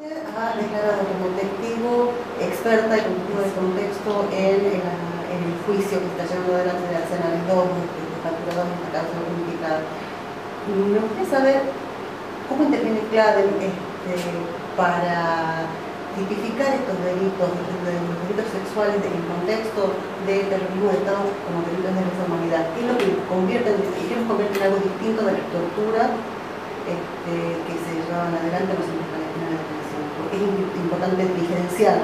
Ha declarado como testigo experta y como testigo de contexto en el juicio que está llevando adelante de Arsenal 2, de factura 2 en esta causa unificada. Me gustaría saber cómo interviene CLADEM para tipificar estos delitos, los delitos sexuales en el contexto de terrorismo de Estado como delitos de lesa humanidad. ¿Qué es lo que los convierte en algo distinto de la tortura que se llevaban adelante los centros clandestinos de detención? Porque es importante diferenciar.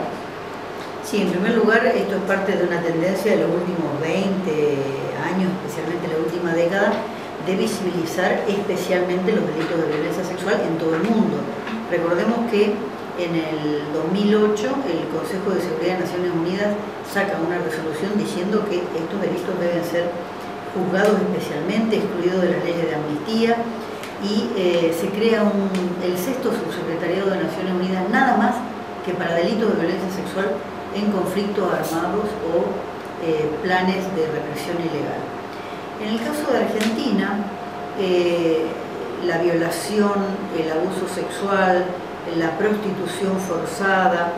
Sí, en primer lugar, esto es parte de una tendencia de los últimos 20 años, especialmente la última década, de visibilizar especialmente los delitos de violencia sexual en todo el mundo. Recordemos que en el 2008 el Consejo de Seguridad de Naciones Unidas saca una resolución diciendo que estos delitos deben ser juzgados especialmente, excluidos de las leyes de amnistía, y se crea el sexto subsecretariado de Naciones Unidas nada más que para delitos de violencia sexual en conflictos armados o planes de represión ilegal. En el caso de Argentina, la violación, el abuso sexual, la prostitución forzada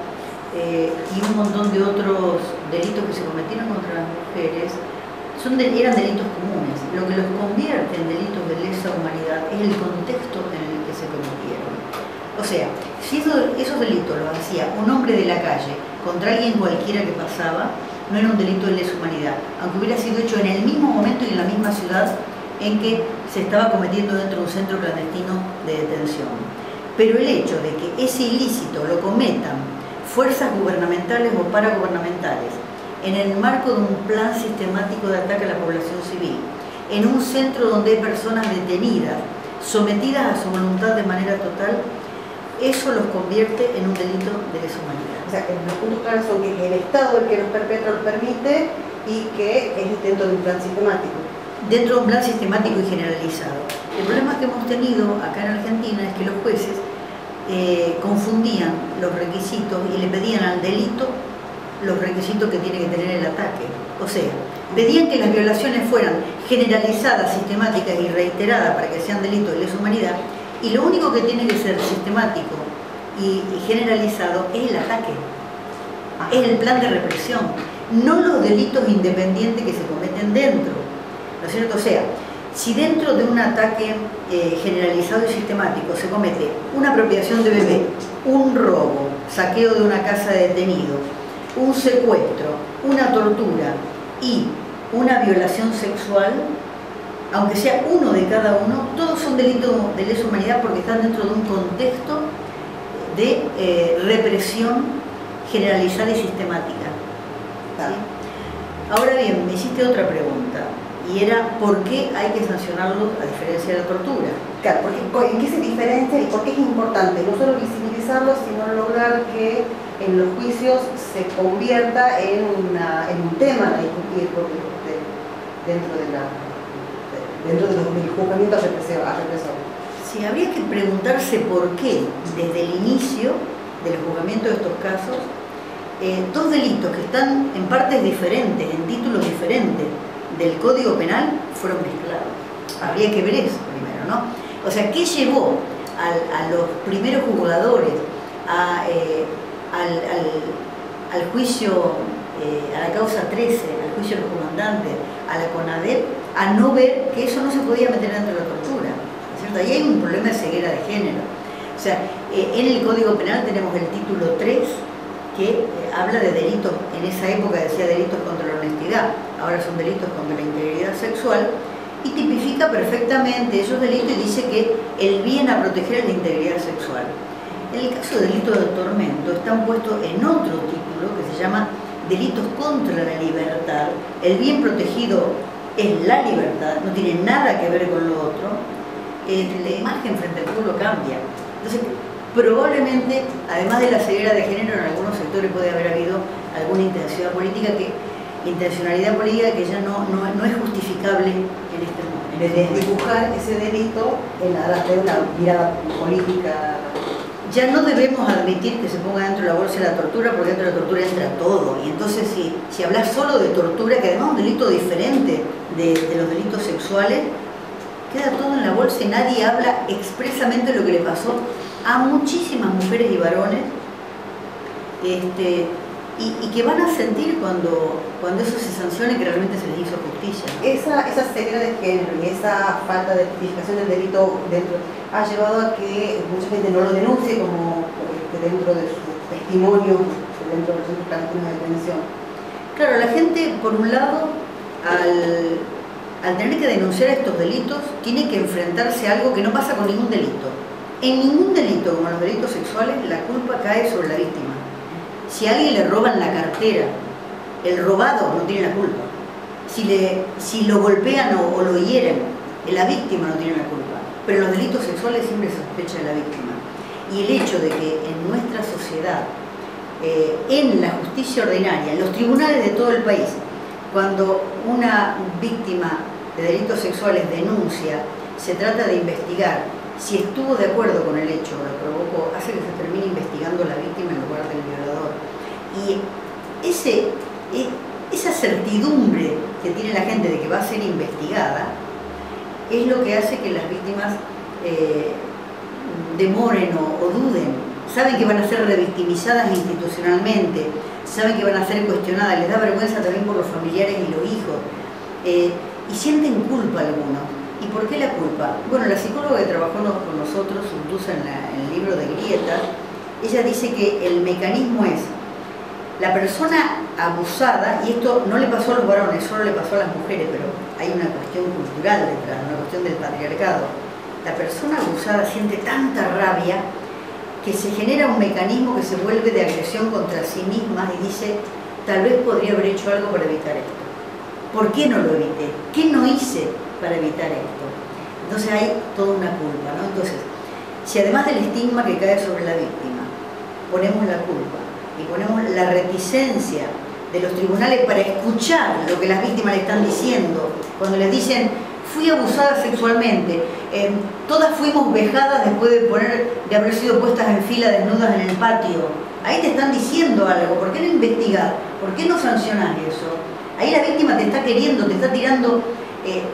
y un montón de otros delitos que se cometieron contra las mujeres eran delitos comunes. Lo que los convierte en delitos de lesa humanidad es el contexto en el que se cometieron. O sea, si esos delitos los hacía un hombre de la calle contra alguien cualquiera que pasaba, no era un delito de lesa humanidad, aunque hubiera sido hecho en el mismo momento y en la misma ciudad en que se estaba cometiendo dentro de un centro clandestino de detención. Pero el hecho de que ese ilícito lo cometan fuerzas gubernamentales o paragubernamentales en el marco de un plan sistemático de ataque a la población civil, en un centro donde hay personas detenidas, sometidas a su voluntad de manera total, eso los convierte en un delito de lesa humanidad. O sea, que los puntos claros son que el Estado el que los perpetra los permite y que es dentro de un plan sistemático. Dentro de un plan sistemático y generalizado. El problema que hemos tenido acá en Argentina es que los jueces confundían los requisitos y le pedían al delito los requisitos que tiene que tener el ataque. O sea, pedían que las violaciones fueran generalizadas, sistemáticas y reiteradas para que sean delitos de lesa humanidad, y lo único que tiene que ser sistemático y generalizado es el ataque, es el plan de represión, no los delitos independientes que se cometen dentro, ¿no es cierto? O sea, si dentro de un ataque generalizado y sistemático se comete una apropiación de bebé, un robo, saqueo de una casa de detenido, un secuestro, una tortura y una violación sexual, aunque sea uno de cada uno, todos son delitos de lesa humanidad porque están dentro de un contexto de represión generalizada y sistemática. ¿Sí? Ahora bien, me hiciste otra pregunta, y era ¿por qué hay que sancionarlo a diferencia de la tortura? Claro, porque ¿en qué se diferencia y por qué es importante no solo visibilizarlo, sino lograr que en los juicios se convierta en un tema a discutir dentro del juzgamiento a represor? Sí, habría que preguntarse por qué, desde el inicio del juzgamiento de estos casos, dos delitos que están en partes diferentes, en títulos diferentes del Código Penal, fueron mezclados. Habría que ver eso primero, ¿no? O sea, ¿qué llevó a los primeros juzgadores al juicio, a la causa 13, al juicio de los comandantes, a la CONADEP, a no ver que eso no se podía meter dentro de la tortura? ¿No es cierto? Ahí hay un problema de ceguera de género. O sea, en el Código Penal tenemos el título 3, que habla de delitos, en esa época decía delitos contra la honestidad, ahora son delitos contra la integridad sexual, y tipifica perfectamente esos delitos y dice que el bien a proteger es la integridad sexual. En el caso de delitos de tormento están puestos en otro título que se llama delitos contra la libertad. El bien protegido es la libertad, no tiene nada que ver con lo otro. La imagen frente al pueblo cambia. Entonces, probablemente, además de la ceguera de género, en algunos sectores puede haber habido alguna intencionalidad política que ya no es justificable en este momento. De dibujar ese delito en aras de una mirada política. Ya no debemos admitir que se ponga dentro de la bolsa de la tortura, porque dentro de la tortura entra todo. Y entonces si hablas solo de tortura, que además es un delito diferente de los delitos sexuales, queda todo en la bolsa y nadie habla expresamente de lo que le pasó a muchísimas mujeres y varones, y que van a sentir cuando eso se sancione que realmente se les hizo justicia, ¿no? Esa ceguera de género y esa falta de tipificación del delito dentro ha llevado a que mucha gente no lo denuncie como dentro de su testimonio, dentro de los centros clandestinos de detención. Claro, la gente, por un lado, al tener que denunciar estos delitos, tiene que enfrentarse a algo que no pasa con ningún delito. En ningún delito, como los delitos sexuales, la culpa cae sobre la víctima. Si a alguien le roban la cartera, el robado no tiene la culpa. Si lo golpean o lo hieren, la víctima no tiene la culpa. Pero en los delitos sexuales siempre se sospecha de la víctima. Y el hecho de que en nuestra sociedad, en la justicia ordinaria, en los tribunales de todo el país, cuando una víctima de delitos sexuales denuncia, se trata de investigar si estuvo de acuerdo con el hecho o lo provocó, hace que se termine investigando a la víctima en lugar del violador. Y esa certidumbre que tiene la gente de que va a ser investigada es lo que hace que las víctimas demoren o duden. Saben que van a ser revictimizadas institucionalmente, saben que van a ser cuestionadas, les da vergüenza también por los familiares y los hijos, y sienten culpa algunos. ¿Y por qué la culpa? Bueno, la psicóloga que trabajó con nosotros, Urduza, en el libro de Grieta, ella dice que el mecanismo es la persona abusada, y esto no le pasó a los varones, solo le pasó a las mujeres, pero hay una cuestión cultural detrás, una cuestión del patriarcado. La persona abusada siente tanta rabia que se genera un mecanismo que se vuelve de agresión contra sí misma y dice, tal vez podría haber hecho algo para evitar esto. ¿Por qué no lo evité? ¿Qué no hice para evitar esto? Entonces hay toda una culpa, ¿no? Entonces, si además del estigma que cae sobre la víctima, ponemos la culpa y ponemos la reticencia de los tribunales para escuchar lo que las víctimas le están diciendo, cuando les dicen, fui abusada sexualmente, todas fuimos vejadas después de haber sido puestas en fila desnudas en el patio, ahí te están diciendo algo, ¿por qué no investigar? ¿Por qué no sancionar eso? Ahí la víctima te está queriendo, te está tirando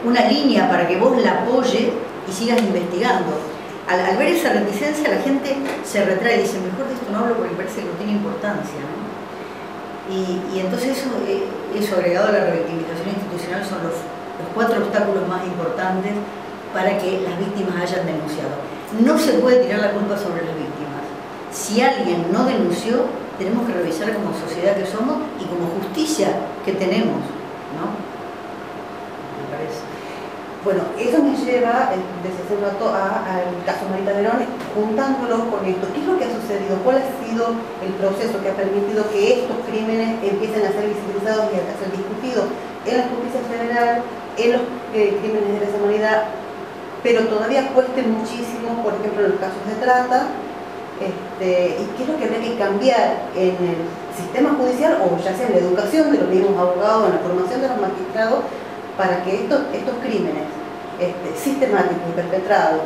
una línea para que vos la apoyes y sigas investigando. Al ver esa reticencia, la gente se retrae y dice, mejor de esto no hablo porque parece que no tiene importancia, ¿no? Y entonces eso agregado a la revictimización institucional son los 4 obstáculos más importantes para que las víctimas hayan denunciado. No se puede tirar la culpa sobre las víctimas. Si alguien no denunció, tenemos que revisar como sociedad que somos y como justicia que tenemos, ¿no? Me parece. Bueno, eso me lleva desde hace un rato al caso Marita Verón, juntándolo con esto. ¿Qué es lo que ha sucedido? ¿Cuál ha sido el proceso que ha permitido que estos crímenes empiecen a ser visibilizados y a ser discutidos en la justicia federal, en los crímenes de lesa humanidad, pero todavía cueste muchísimo, por ejemplo, en los casos de trata? ¿Y qué es lo que habría que cambiar en el sistema judicial o ya sea en la educación de los mismos abogados, en la formación de los magistrados, para que estos crímenes sistemáticos y perpetrados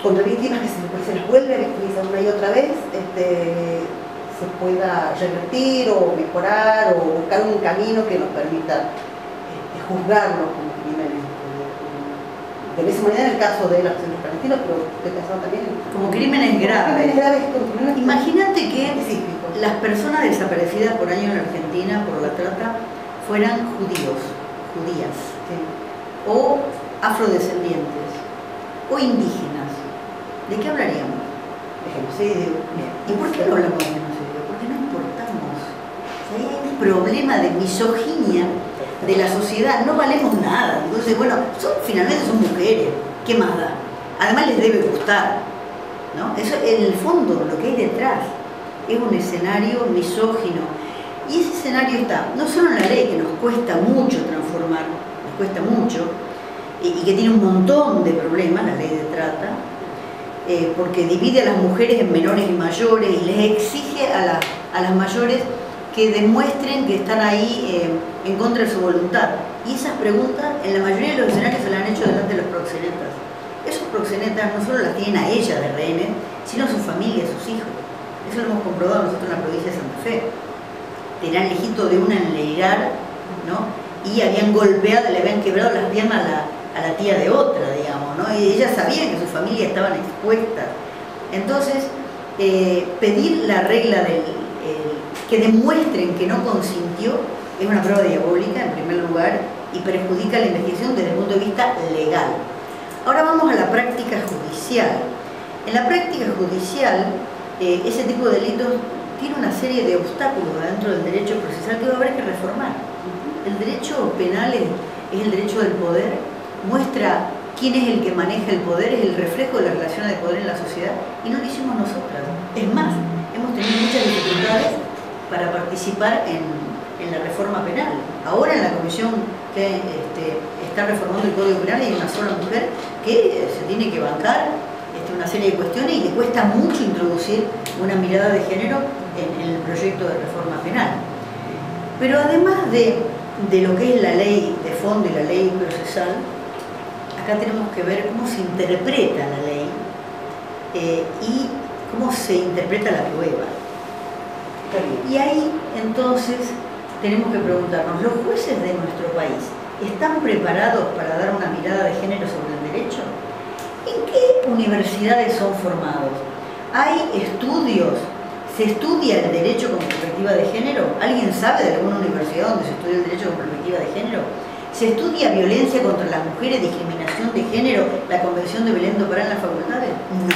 contra víctimas que se les vuelve a victimizar una y otra vez, se pueda revertir o mejorar o buscar un camino que nos permita juzgarlos como crímenes de lesa humanidad en el caso de los centros clandestinos, pero estoy pensando también como crímenes graves. Imagínate que específicos. Las personas desaparecidas por año en la Argentina por la trata fueran judíos, judías, Sí. o afrodescendientes, o indígenas. ¿De qué hablaríamos? De genocidio. ¿Y por qué no hablamos de genocidio? Porque no importamos. O sea, hay un problema de misoginia de la sociedad, no valemos nada. Entonces, bueno, finalmente son mujeres, ¿qué más da? Además les debe gustar, ¿no? Eso, en el fondo, lo que hay detrás es un escenario misógino. Y ese escenario está no solo en la ley, que nos cuesta mucho transformar, nos cuesta mucho, y que tiene un montón de problemas, la ley de trata, porque divide a las mujeres en menores y mayores y les exige a las mayores que demuestren que están ahí en contra de su voluntad. Y esas preguntas en la mayoría de los escenarios se las han hecho delante de los proxenetas. Esos proxenetas no solo las tienen a ella de rehenes, sino a su familia, a sus hijos. Eso lo hemos comprobado nosotros en la provincia de Santa Fe. Tenían el hijito de una en Leirar, ¿no? Y habían golpeado, le habían quebrado las piernas a la tía de otra, digamos, ¿no? ¿no? Y ellas sabían que sus familias estaban expuestas. Entonces, pedir la regla que demuestren que no consintió es una prueba diabólica, en primer lugar, y perjudica la investigación desde el punto de vista legal. Ahora vamos a la práctica judicial. En la práctica judicial, ese tipo de delitos tiene una serie de obstáculos dentro del derecho procesal que va a haber que reformar. El derecho penal es el derecho del poder, muestra quién es el que maneja el poder, es el reflejo de las relaciones de poder en la sociedad, y no lo hicimos nosotras. Es más, hemos tenido muchas dificultades para participar en la reforma penal. Ahora en la comisión que está reformando el Código Penal hay una sola mujer que se tiene que bancar una serie de cuestiones y le cuesta mucho introducir una mirada de género en el proyecto de reforma penal. Pero además de lo que es la ley de fondo y la ley procesal, acá tenemos que ver cómo se interpreta la ley y cómo se interpreta la prueba. Y ahí entonces tenemos que preguntarnos, ¿los jueces de nuestro país están preparados para dar una mirada de género sobre el derecho? ¿En qué universidades son formados? ¿Hay estudios? ¿Se estudia el derecho con perspectiva de género? ¿Alguien sabe de alguna universidad donde se estudia el derecho con perspectiva de género? ¿Se estudia violencia contra las mujeres, discriminación de género, la Convención de Belén do Pará en las facultades? No.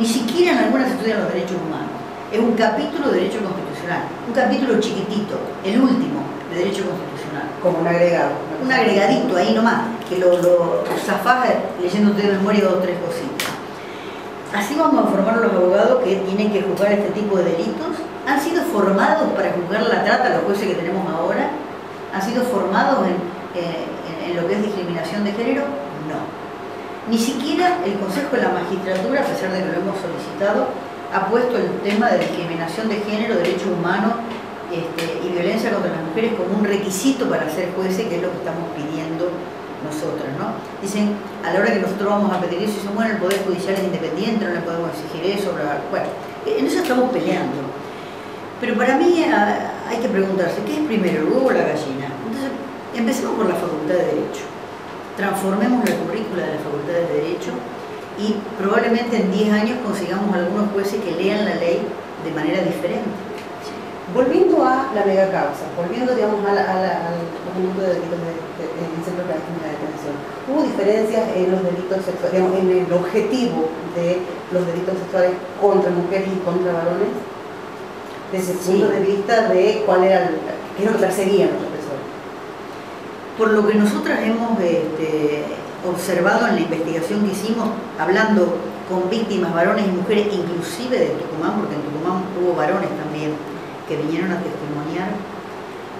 Ni siquiera en algunas se estudian los derechos humanos. Es un capítulo de derecho constitucional, un capítulo chiquitito, el último de derecho constitucional. Como un agregado. Un agregadito ahí nomás, que lo zafás leyendo de memoria 2 o 3 cositas. Así vamos a formar a los abogados que tienen que juzgar este tipo de delitos. ¿Han sido formados para juzgar la trata los jueces que tenemos ahora? ¿Han sido formados en lo que es discriminación de género? No. Ni siquiera el Consejo de la Magistratura, a pesar de que lo hemos solicitado, ha puesto el tema de discriminación de género, derechos humanos y violencia contra las mujeres como un requisito para ser jueces, que es lo que estamos pidiendo nosotras, ¿no? Dicen, a la hora que nosotros vamos a pedir eso, dicen, bueno, el Poder Judicial es independiente, no le podemos exigir eso, bueno, en eso estamos peleando. Pero para mí hay que preguntarse, ¿qué es primero, el huevo o la gallina? Entonces, empecemos por la Facultad de Derecho. Transformemos la currícula de la Facultad de Derecho y probablemente en 10 años consigamos algunos jueces que lean la ley de manera diferente. Volviendo a la megacausa, volviendo, digamos, al conjunto de delitos en el centro de detención, ¿hubo diferencias en los delitos sexuales, digamos, en el objetivo de los delitos sexuales contra mujeres y contra varones? Desde el punto de vista de cuál era qué es lo que perseguían los represores. Por lo que nosotras hemos observado en la investigación que hicimos, hablando con víctimas, varones y mujeres, inclusive de Tucumán, porque en Tucumán hubo varones también que vinieron a testimoniar,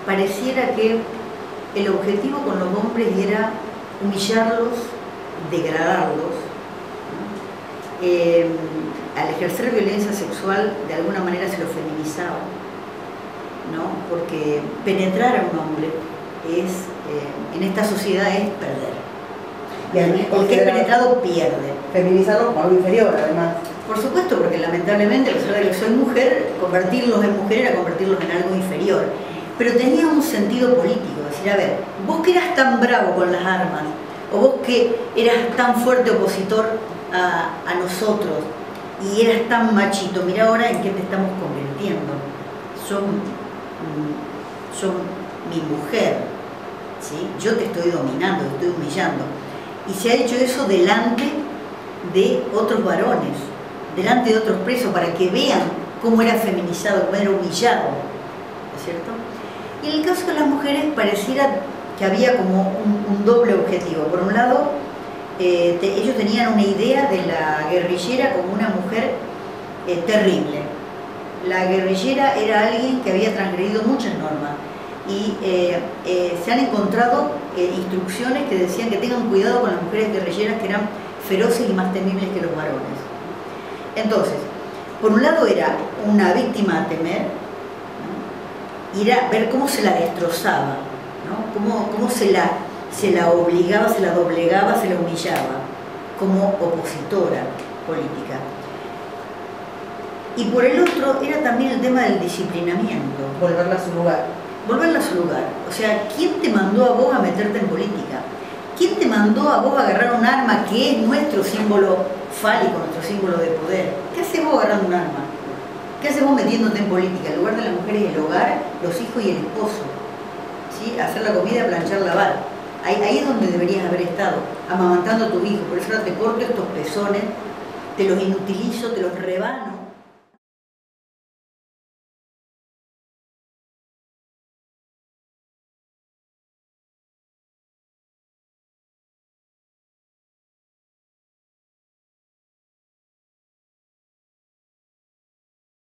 pareciera que el objetivo con los hombres era humillarlos, degradarlos, ¿no? Al ejercer violencia sexual de alguna manera se lo feminizaba, ¿no? Porque penetrar a un hombre es, en esta sociedad, es perder. Y el que es penetrado pierde. Feminizarlo como algo inferior, además. Por supuesto, porque lamentablemente, a pesar de que soy mujer, convertirlos en mujer era convertirlos en algo inferior. Pero tenía un sentido político, decir, a ver, vos que eras tan bravo con las armas, o vos que eras tan fuerte opositor a nosotros, y eras tan machito, mira ahora en qué te estamos convirtiendo. Son mi mujer, ¿sí? Yo te estoy dominando, te estoy humillando. Y se ha hecho eso delante de otros varones, delante de otros presos, para que vean cómo era feminizado, cómo era humillado, ¿no es cierto? Y en el caso de las mujeres pareciera que había como un doble objetivo. Por un lado, ellos tenían una idea de la guerrillera como una mujer terrible. La guerrillera era alguien que había transgredido muchas normas y se han encontrado instrucciones que decían que tengan cuidado con las mujeres guerrilleras, que eran feroces y más temibles que los varones. Entonces, por un lado era una víctima a temer, ¿no? Y era ver cómo se la destrozaba, ¿no? Cómo se la obligaba, se la doblegaba, se la humillaba como opositora política. Y por el otro era también el tema del disciplinamiento. Volverla a su lugar. Volverla a su lugar. O sea, ¿quién te mandó a vos a meterte en política? ¿Quién te mandó a vos agarrar un arma que es nuestro símbolo fálico, nuestro símbolo de poder? ¿Qué haces vos agarrando un arma? ¿Qué haces vos metiéndote en política? El lugar de la mujer es el hogar, los hijos y el esposo. ¿Sí? Hacer la comida, planchar, lavar. Ahí es donde deberías haber estado, amamantando a tus hijos. Por eso ahora te corto estos pezones, te los inutilizo, te los rebano.